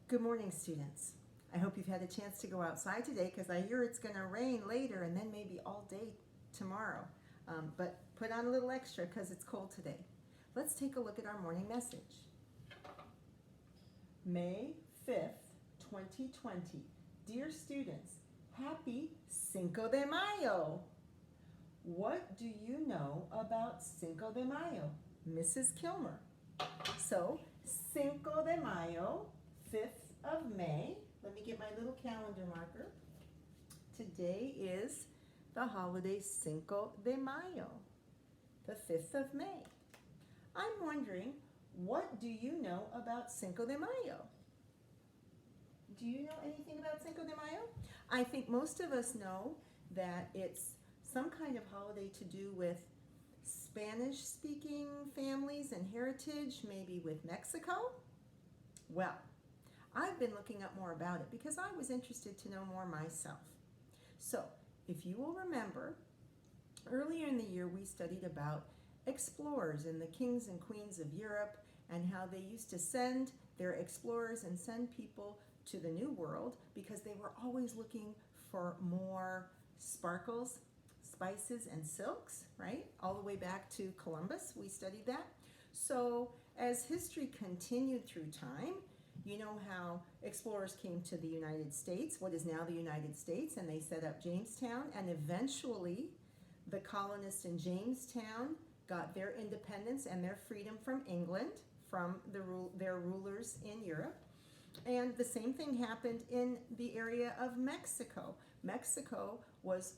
Good morning, students. I hope you've had a chance to go outside today because I hear it's going to rain later and then maybe all day tomorrow. But put on a little extra because it's cold today. Let's take a look at our morning message. May 5th, 2020. Dear students, happy Cinco de Mayo! What do you know about Cinco de Mayo? Mrs. Kilmer. So, Cinco de Mayo, 5th of May. Let me get my little calendar marker. Today is the holiday Cinco de Mayo, the 5th of May. I'm wondering, what do you know about Cinco de Mayo? Do you know anything about Cinco de Mayo? I think most of us know that it's some kind of holiday to do with Spanish-speaking families and heritage, maybe with Mexico. Well, I've been looking up more about it because I was interested to know more myself. So, if you will remember, earlier in the year we studied about explorers and the kings and queens of Europe and how they used to send their explorers and send people to the New World because they were always looking for more sparkles, spices, and silks, right? All the way back to Columbus, we studied that. So as history continued through time, you know how explorers came to the United States, what is now the United States, and they set up Jamestown, and eventually the colonists in Jamestown got their independence and their freedom from England, from their rulers in Europe. And the same thing happened in the area of Mexico. Mexico was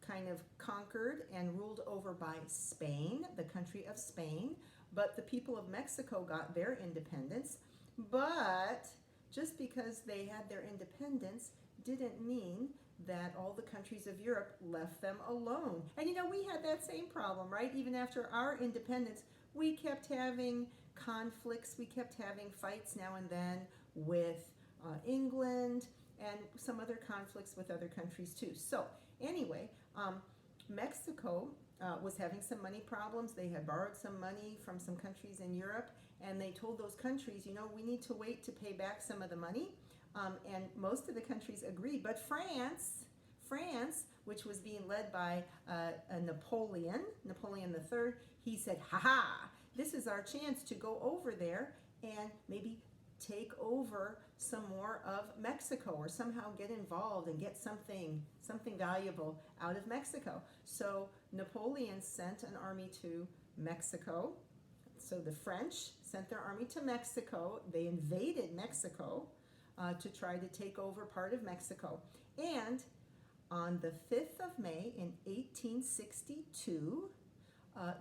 kind of conquered and ruled over by Spain, the country of Spain, but the people of Mexico got their independence. But just because they had their independence didn't mean that all the countries of Europe left them alone. And you know, we had that same problem, right? Even after our independence, we kept having conflicts, we kept having fights now and then with England and some other conflicts with other countries too. So anyway, Mexico was having some money problems. They had borrowed some money from some countries in Europe, and they told those countries, you know, we need to wait to pay back some of the money. And most of the countries agreed. But France, which was being led by Napoleon III, he said, ha, this is our chance to go over there and maybe take over some more of Mexico or somehow get involved and get something valuable out of Mexico. So Napoleon sent an army to Mexico. So the French sent their army to Mexico. They invaded Mexico to try to take over part of Mexico. And on the 5th of May in 1862,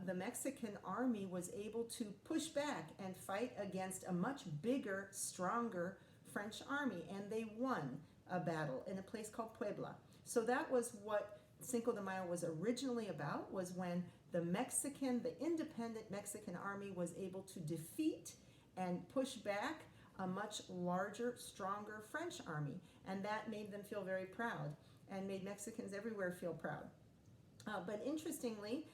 the Mexican army was able to push back and fight against a much bigger, stronger French army, and they won a battle in a place called Puebla. So that was what Cinco de Mayo was originally about, was when the independent Mexican army was able to defeat and push back a much larger, stronger French army. And that made them feel very proud and made Mexicans everywhere feel proud. But interestingly,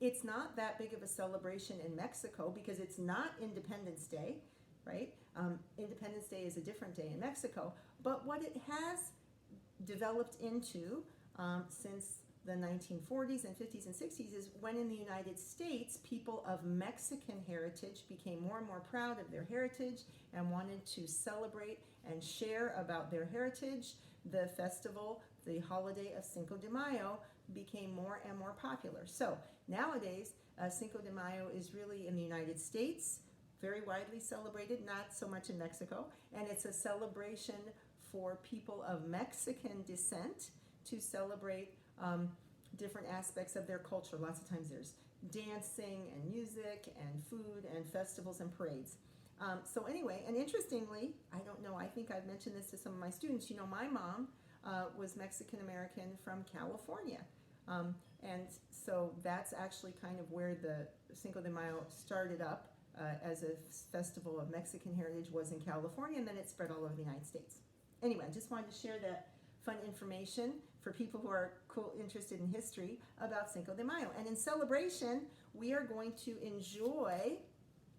it's not that big of a celebration in Mexico because it's not Independence Day, right? Independence Day is a different day in Mexico. But what it has developed into since the 1940s and 50s and 60s is when in the United States, people of Mexican heritage became more and more proud of their heritage and wanted to celebrate and share about their heritage. The festival, the holiday of Cinco de Mayo, became more and more popular. So nowadays, Cinco de Mayo is really in the United States, very widely celebrated, not so much in Mexico, and it's a celebration for people of Mexican descent to celebrate different aspects of their culture. Lots of times there's dancing and music and food and festivals and parades. So anyway, and interestingly, I don't know, I think I've mentioned this to some of my students, you know, my mom was Mexican-American from California. And so that's actually kind of where the Cinco de Mayo started up as a festival of Mexican heritage, was in California, and then it spread all over the United States. Anyway, I just wanted to share that fun information for people who are interested in history about Cinco de Mayo. And in celebration, we are going to enjoy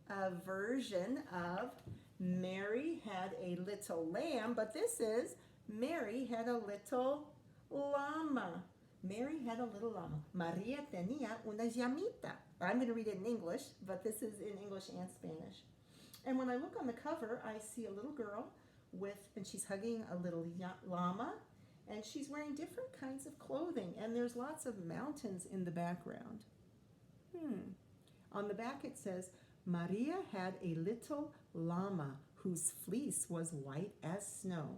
a version of Mary had a little lamb, but this is Mary had a little llama. Mary had a little llama. María tenía una llamita. I'm going to read it in English, but this is in English and Spanish. And when I look on the cover, I see a little girl and she's hugging a little llama, and she's wearing different kinds of clothing, and there's lots of mountains in the background. On the back it says, Maria had a little llama whose fleece was white as snow.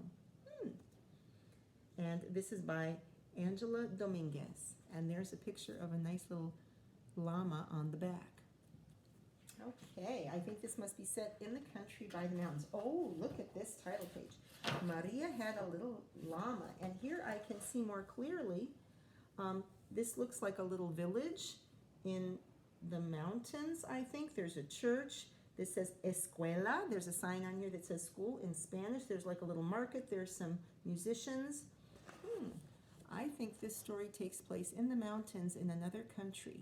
And this is by Angela Dominguez. And there's a picture of a nice little llama on the back. Okay, I think this must be set in the country by the mountains. Oh, look at this title page. Maria had a little llama. And here I can see more clearly, this looks like a little village in the mountains, I think. There's a church. This says escuela. There's a sign on here that says school in Spanish. There's like a little market. There's some musicians. I think this story takes place in the mountains in another country.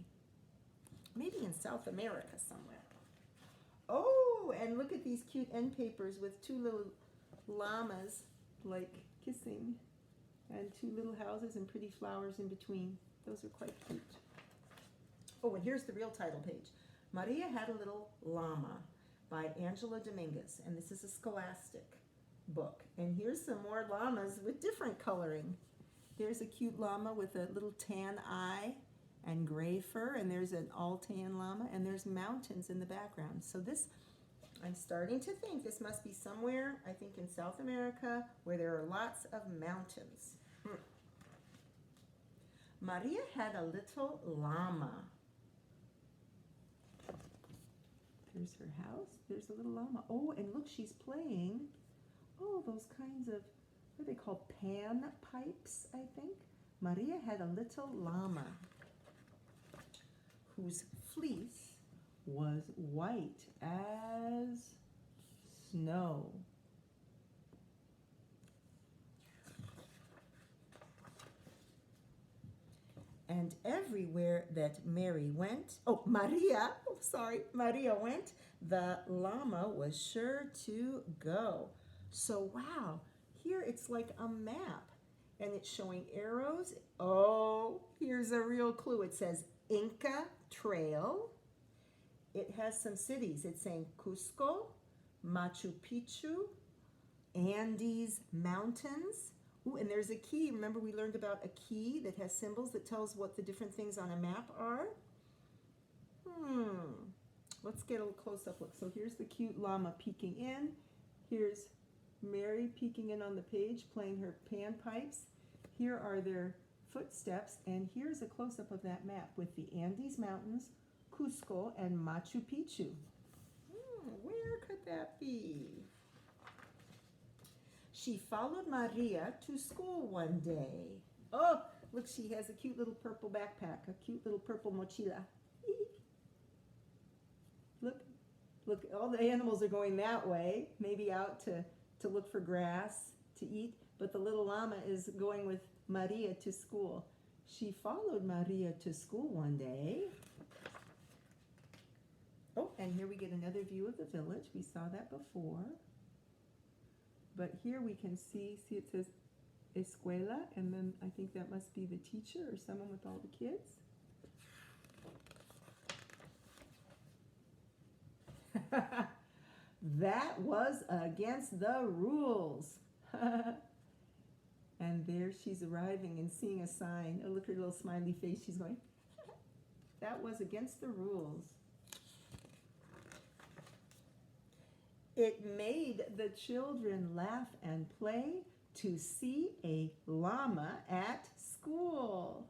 Maybe in South America somewhere. Oh, and look at these cute end papers with two little llamas like kissing, and two little houses and pretty flowers in between. Those are quite cute. Oh, and here's the real title page. Maria Had a Little Llama by Angela Dominguez. And this is a Scholastic book. And here's some more llamas with different coloring. There's a cute llama with a little tan eye and gray fur. And there's an all tan llama. And there's mountains in the background. So this, I'm starting to think this must be somewhere, I think in South America, where there are lots of mountains. Maria had a little llama. There's her house. There's a little llama. Oh, and look, she's playing, those kinds of, what are they called? Pan pipes, I think. Maria had a little llama whose fleece was white as snow. And everywhere that Maria went, the llama was sure to go. So wow, here it's like a map, and it's showing arrows. Oh, here's a real clue. It says Inca Trail. It has some cities. It's saying Cusco, Machu Picchu, Andes Mountains. Ooh, and there's a key. Remember we learned about a key that has symbols that tells what the different things on a map are? Let's get a close-up look. So here's the cute llama peeking in. Here's Mary peeking in on the page, playing her panpipes. Here are their footsteps, and here's a close-up of that map with the Andes Mountains, Cusco, and Machu Picchu. Where could that be? She followed Maria to school one day. Oh, look, she has a cute little purple backpack, a cute little purple mochila. Look, all the animals are going that way, maybe out to look for grass to eat, but the little llama is going with Maria to school. She followed Maria to school one day. Oh, and here we get another view of the village. We saw that before. But here we can see it says escuela, and then I think that must be the teacher or someone with all the kids. That was against the rules. And there she's arriving and seeing a sign. Oh, look at her little smiley face. She's going, that was against the rules. It made the children laugh and play to see a llama at school.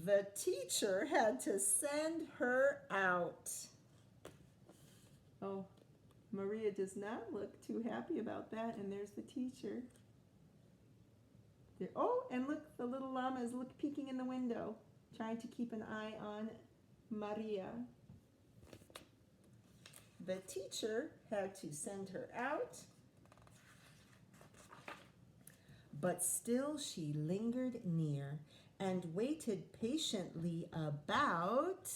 The teacher had to send her out. Oh, Maria does not look too happy about that, and there's the teacher. There. Oh, and look, the little llama is peeking in the window, trying to keep an eye on Maria. The teacher had to send her out, but still she lingered near and waited patiently about.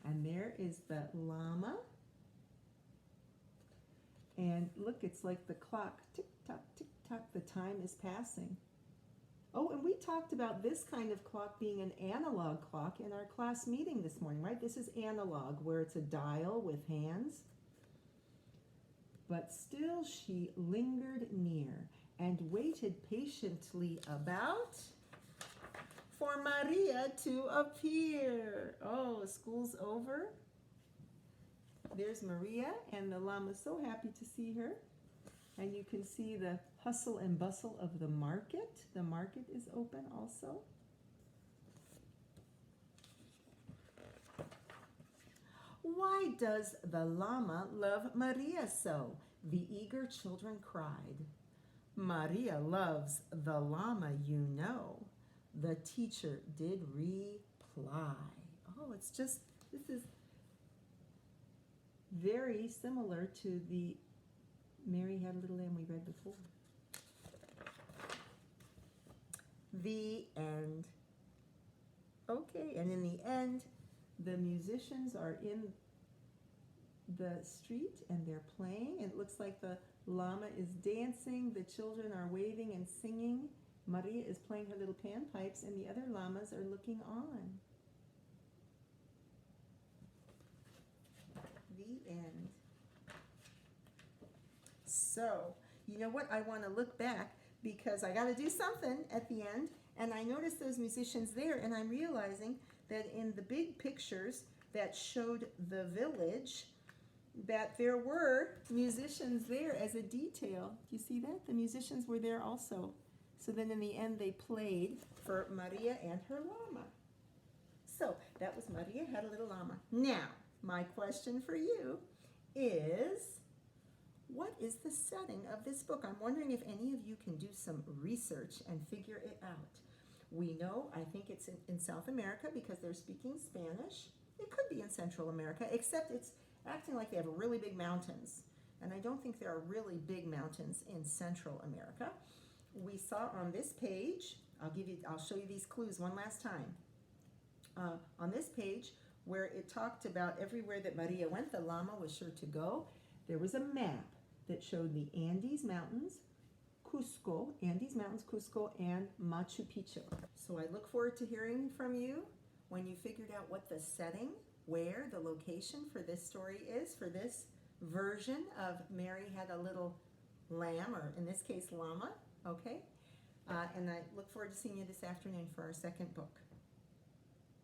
And there is the llama. And look, it's like the clock. Tick-tock, tick-tock. The time is passing. Oh, and we talked about this kind of clock being an analog clock in our class meeting this morning, right? This is analog, where it's a dial with hands. But still she lingered near and waited patiently about for Maria to appear. Oh, school's over. There's Maria, and the llama's so happy to see her. And you can see the hustle and bustle of the market. The market is open also. Why does the llama love Maria so? The eager children cried. Maria loves the llama, you know. The teacher did reply. Oh, it's just, this is very similar to the Mary Had a Little Lamb we read before. The end. Okay, and in the end, the musicians are in the street and they're playing. It looks like the llama is dancing, the children are waving and singing. Maria is playing her little panpipes, and the other llamas are looking on. The end. So, you know what? I want to look back because I got to do something at the end. And I noticed those musicians there, and I'm realizing that in the big pictures that showed the village, that there were musicians there as a detail. Do you see that? The musicians were there also. So then in the end, they played for Maria and her llama. So that was Maria Had a Little Llama. Now, my question for you is, what is the setting of this book? I'm wondering if any of you can do some research and figure it out. We know, I think it's in South America because they're speaking Spanish. It could be in Central America, except it's acting like they have really big mountains. And I don't think there are really big mountains in Central America. We saw on this page, I'll show you these clues one last time. On this page, where it talked about everywhere that Maria went, the llama was sure to go, there was a map that showed the Andes Mountains, Cusco, and Machu Picchu. So I look forward to hearing from you when you figured out what the setting, where the location for this story is, for this version of Mary Had a Little Lamb, or in this case, llama, okay? And I look forward to seeing you this afternoon for our second book.